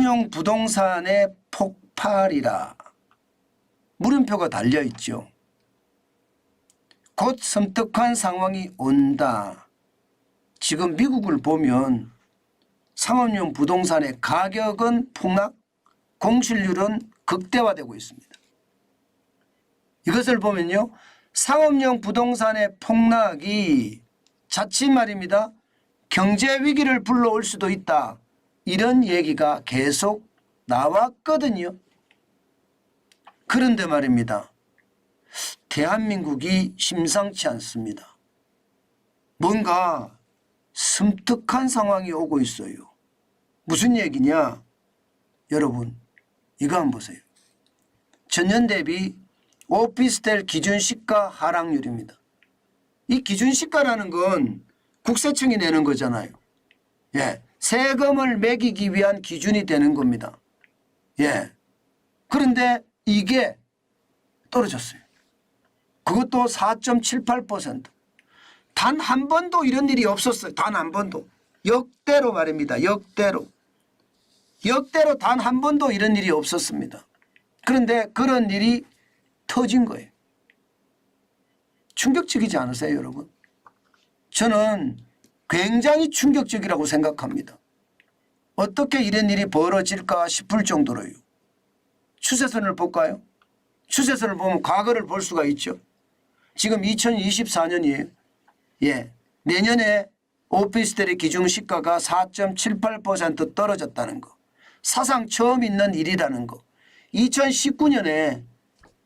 상업용 부동산의 폭발이라 물음표가 달려있죠. 곧 섬뜩한 상황이 온다. 지금 미국을 보면 상업용 부동산의 가격은 폭락, 공실률은 극대화되고 있습니다. 이것을 보면요, 상업용 부동산의 폭락이 자칫 말입니다, 경제 위기를 불러올 수도 있다. 이런 얘기가 계속 나왔거든요. 그런데 말입니다, 대한민국이 심상치 않습니다. 뭔가 섬뜩한 상황이 오고 있어요. 무슨 얘기냐? 여러분, 이거 한번 보세요. 전년 대비 오피스텔 기준시가 하락률입니다. 이 기준시가라는 건 국세청이 내는 거잖아요. 예, 세금을 매기기 위한 기준이 되는 겁니다. 예, 그런데 이게 떨어졌어요. 그것도 4.78%. 단 한 번도 이런 일이 없었어요. 단 한 번도. 역대로 말입니다. 역대로 단 한 번도 이런 일이 없었습니다. 그런데 그런 일이 터진 거예요. 충격적이지 않으세요, 여러분? 저는 굉장히 충격적이라고 생각합니다. 어떻게 이런 일이 벌어질까 싶을 정도로요. 추세선을 볼까요? 추세선을 보면 과거를 볼 수가 있죠. 지금 2024년이에요. 예, 내년에 오피스텔의 기준시가가 4.78% 떨어졌다는 거. 사상 처음 있는 일이라는 거. 2019년에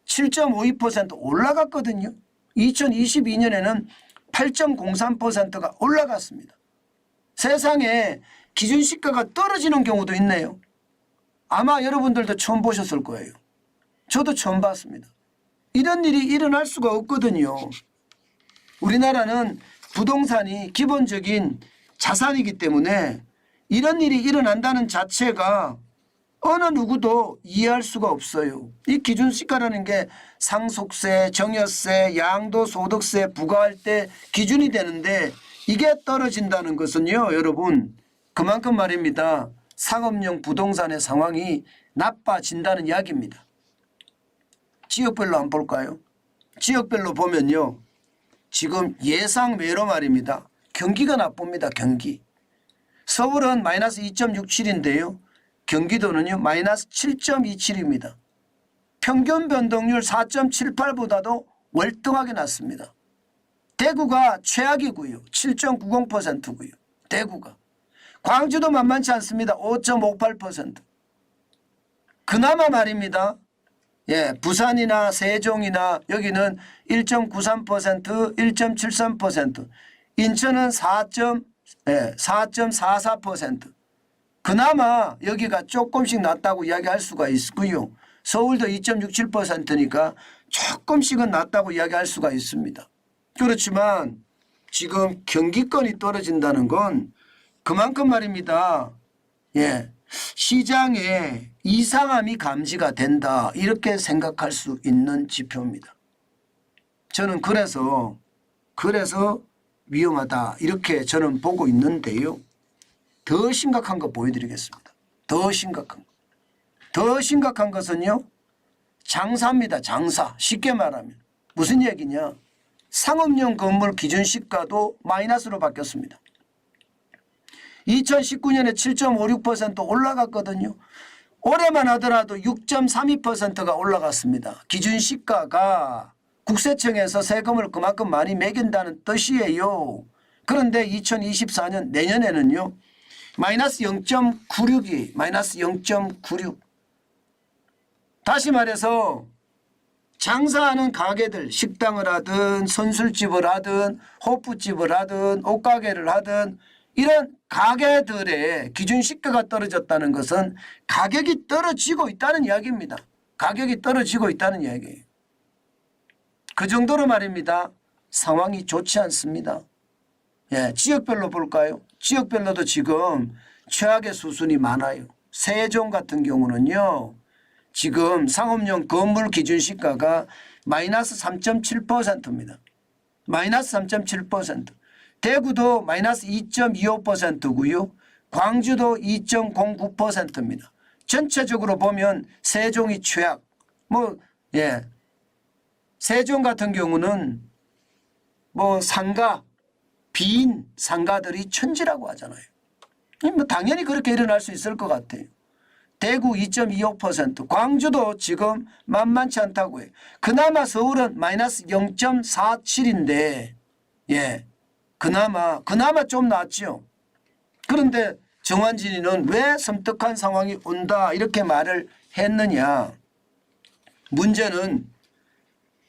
7.52% 올라갔거든요. 2022년에는 8.03%가 올라갔습니다. 세상에 기준시가가 떨어지는 경우도 있네요. 아마 여러분들도 처음 보셨을 거예요. 저도 처음 봤습니다. 이런 일이 일어날 수가 없거든요. 우리나라는 부동산이 기본적인 자산이기 때문에 이런 일이 일어난다는 자체가 어느 누구도 이해할 수가 없어요. 이 기준시가라는 게 상속세, 증여세, 양도소득세 부과할 때 기준이 되는데 이게 떨어진다는 것은요, 여러분, 그만큼 말입니다, 상업용 부동산의 상황이 나빠진다는 이야기입니다. 지역별로 한번 볼까요? 지역별로 보면요, 지금 예상 매로 말입니다, 경기가 나쁩니다. 경기. 서울은 마이너스 2.67인데요. 경기도는요 마이너스 7.27입니다. 평균 변동률 4.78보다도 월등하게 낮습니다. 대구가 최악이고요. 7.90%고요. 대구가. 광주도 만만치 않습니다. 5.58%. 그나마 말입니다, 예, 부산이나 세종이나 여기는 1.93%, 1.73%, 인천은 4.44%. 그나마 여기가 조금씩 낮다고 이야기할 수가 있고요. 서울도 2.67%니까 조금씩은 낮다고 이야기할 수가 있습니다. 그렇지만 지금 경기권이 떨어진다는 건 그만큼 말입니다, 예, 시장에 이상함이 감지가 된다, 이렇게 생각할 수 있는 지표입니다. 저는 그래서 위험하다, 이렇게 저는 보고 있는데요. 더 심각한 거 보여드리겠습니다. 더 심각한 것은요, 장사입니다. 장사. 쉽게 말하면 무슨 얘기냐, 상업용 건물 기준시가도 마이너스로 바뀌었습니다. 2019년에 7.56% 올라갔거든요. 올해만 하더라도 6.32%가 올라갔습니다. 기준시가가 국세청에서 세금을 그만큼 많이 매긴다는 뜻이에요. 그런데 2024년 내년에는요 마이너스 0.96이 마이너스 0.96. 다시 말해서 장사하는 가게들, 식당을 하든 선술집을 하든 호프집을 하든 옷가게를 하든 이런 가게들의 기준시가가 떨어졌다는 것은 가격이 떨어지고 있다는 이야기입니다. 가격이 떨어지고 있다는 이야기예요. 그 정도로 말입니다, 상황이 좋지 않습니다. 예, 지역별로 볼까요? 지역별로도 지금 최악의 수순이 많아요. 세종 같은 경우는요, 지금 상업용 건물 기준시가가 마이너스 3.7%입니다. 마이너스 3.7%. 대구도 마이너스 2.25%고요. 광주도 2.09%입니다. 전체적으로 보면 세종이 최악. 세종 같은 경우는 상가, 빈 상가들이 천지라고 하잖아요. 당연히 그렇게 일어날 수 있을 것 같아요. 대구 2.25%, 광주도 지금 만만치 않다고 해요. 그나마 서울은 마이너스 0.47인데, 그나마 좀 낫죠. 그런데 정환진이는 왜 섬뜩한 상황이 온다 이렇게 말을 했느냐. 문제는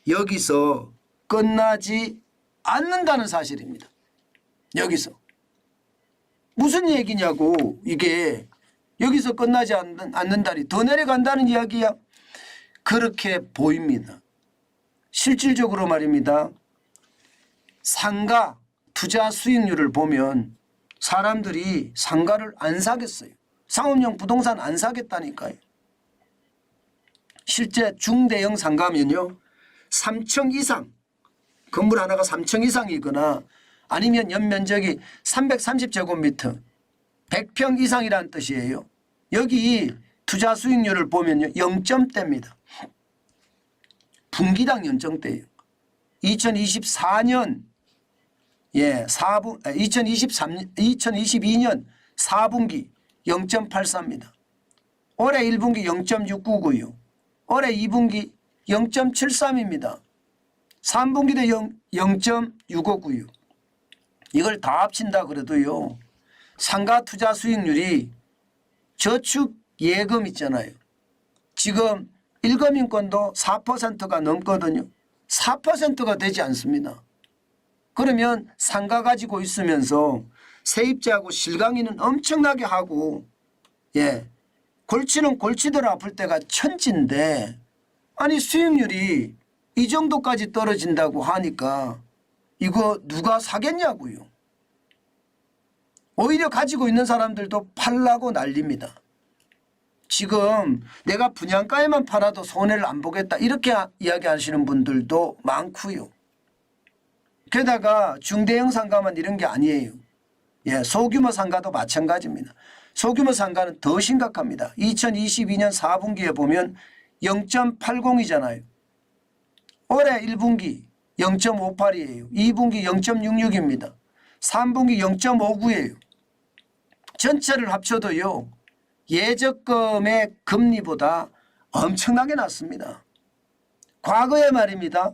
여기서 끝나지 않는다는 사실입니다. 여기서. 무슨 얘기냐고. 이게 여기서 끝나지 않는다니 더 내려간다는 이야기야. 그렇게 보입니다. 실질적으로 말입니다. 상가 투자 수익률을 보면 사람들이 상가를 안 사겠어요. 상업용 부동산 안 사겠다니까요. 실제 중대형 상가면요. 3층 이상, 건물 하나가 3층 이상이거나 아니면 연면적이 330제곱미터, 100평 이상이라는 뜻이에요. 여기 투자 수익률을 보면요. 0점대입니다. 분기당 0점대예요. 2022년 4분기 0.84입니다. 올해 1분기 0.699요. 올해 2분기 0.73입니다. 3분기도 0.659요. 이걸 다 합친다 그래도요. 상가 투자 수익률이 저축 예금 있잖아요. 지금 일금인권도 4%가 넘거든요. 4%가 되지 않습니다. 그러면 상가 가지고 있으면서 세입자하고 실강이는 엄청나게 하고 골치는 골치대로 아플 때가 천지인데 아니 수익률이 이 정도까지 떨어진다고 하니까 이거 누가 사겠냐고요. 오히려 가지고 있는 사람들도 팔라고 난립니다. 지금 내가 분양가에만 팔아도 손해를 안 보겠다 이렇게 이야기하시는 분들도 많고요. 게다가 중대형 상가만 이런 게 아니에요. 소규모 상가도 마찬가지입니다. 소규모 상가는 더 심각합니다. 2022년 4분기에 보면 0.80이잖아요. 올해 1분기 0.58이에요. 2분기 0.66입니다. 3분기 0.59예요. 전체를 합쳐도요. 예적금의 금리보다 엄청나게 낮습니다. 과거에 말입니다.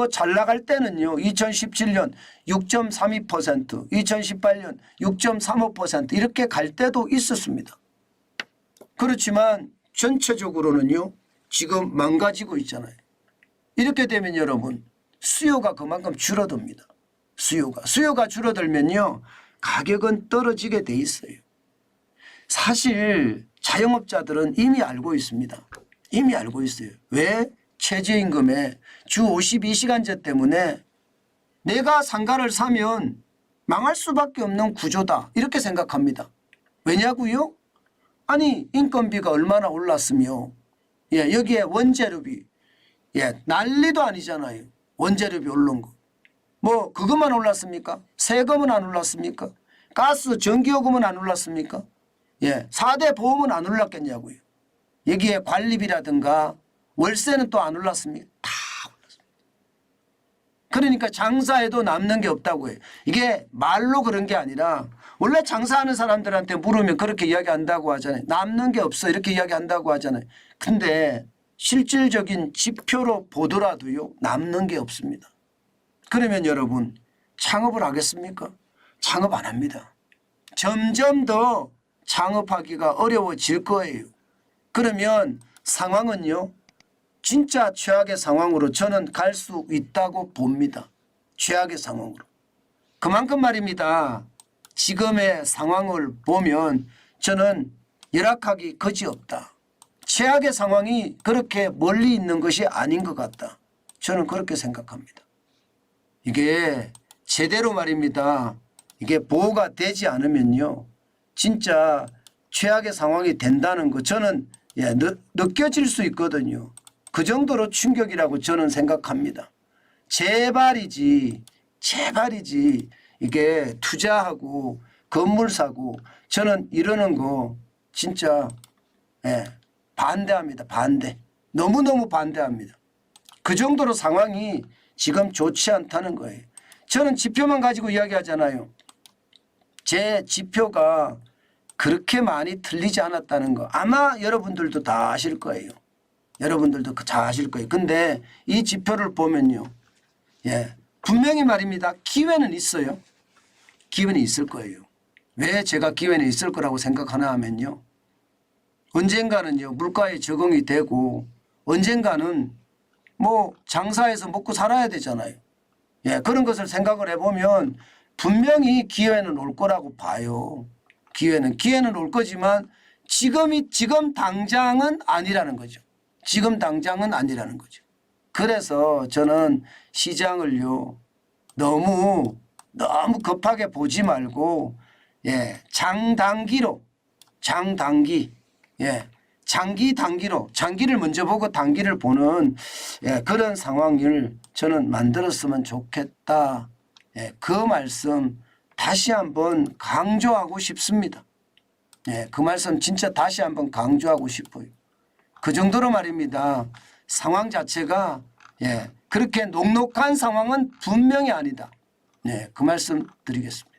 잘 나갈 때는요. 2017년 6.32%, 2018년 6.35% 이렇게 갈 때도 있었습니다. 그렇지만 전체적으로는요. 지금 망가지고 있잖아요. 이렇게 되면 여러분 수요가 그만큼 줄어듭니다. 수요가 줄어들면요. 가격은 떨어지게 돼 있어요. 사실 자영업자들은 이미 알고 있습니다. 이미 알고 있어요. 왜? 최저임금에 주 52시간제 때문에 내가 상가를 사면 망할 수밖에 없는 구조다 이렇게 생각합니다. 왜냐고요? 아니 인건비가 얼마나 올랐으며 여기에 원재료비 난리도 아니잖아요. 원재료비 오른 거. 그것만 올랐습니까? 세금은 안 올랐습니까? 가스 전기요금은 안 올랐습니까? 4대 보험은 안 올랐겠냐고요. 여기에 관리비라든가 월세는 또 안 올랐습니까? 다 올랐습니다. 그러니까 장사해도 남는 게 없다고 해요. 이게 말로 그런 게 아니라 원래 장사하는 사람들한테 물으면 그렇게 이야기한다고 하잖아요. 남는 게 없어 이렇게 이야기한다고 하잖아요. 근데 실질적인 지표로 보더라도요. 남는 게 없습니다. 그러면 여러분 창업을 하겠습니까? 창업 안 합니다. 점점 더 창업하기가 어려워질 거예요. 그러면 상황은요. 진짜 최악의 상황으로 저는 갈 수 있다고 봅니다. 최악의 상황으로. 그만큼 말입니다. 지금의 상황을 보면 저는 열악하기 거지없다. 최악의 상황이 그렇게 멀리 있는 것이 아닌 것 같다. 저는 그렇게 생각합니다. 이게 제대로 말입니다. 이게 보호가 되지 않으면요. 진짜 최악의 상황이 된다는 거 저는 느껴질 수 있거든요. 그 정도로 충격이라고 저는 생각합니다. 제발이지 이게 투자하고 건물 사고 저는 이러는 거 진짜 예, 반대합니다. 반대. 너무너무 반대합니다. 그 정도로 상황이 지금 좋지 않다는 거예요. 저는 지표만 가지고 이야기하잖아요. 제 지표가 그렇게 많이 틀리지 않았다는 거 아마 여러분들도 다 아실 거예요. 여러분들도 다 아실 거예요. 근데 이 지표를 보면요. 예, 분명히 말입니다. 기회는 있어요. 기회는 있을 거예요. 왜 제가 기회는 있을 거라고 생각하나 하면요. 언젠가는요. 물가에 적응이 되고 언젠가는 뭐 장사해서 먹고 살아야 되잖아요. 예, 그런 것을 생각을 해보면 분명히 기회는 올 거라고 봐요. 기회는 올 거지만 지금 당장은 아니라는 거죠. 지금 당장은 아니라는 거죠. 그래서 저는 시장을요 너무 급하게 보지 말고 예, 장단기 예, 장기로 장기를 먼저 보고 단기를 보는 예, 그런 상황을 저는 만들었으면 좋겠다. 예, 그 말씀 다시 한번 강조하고 싶습니다. 예, 그 말씀 진짜 다시 한번 강조하고 싶어요. 그 정도로 말입니다. 상황 자체가 예, 그렇게 녹록한 상황은 분명히 아니다. 예, 그 말씀 드리겠습니다.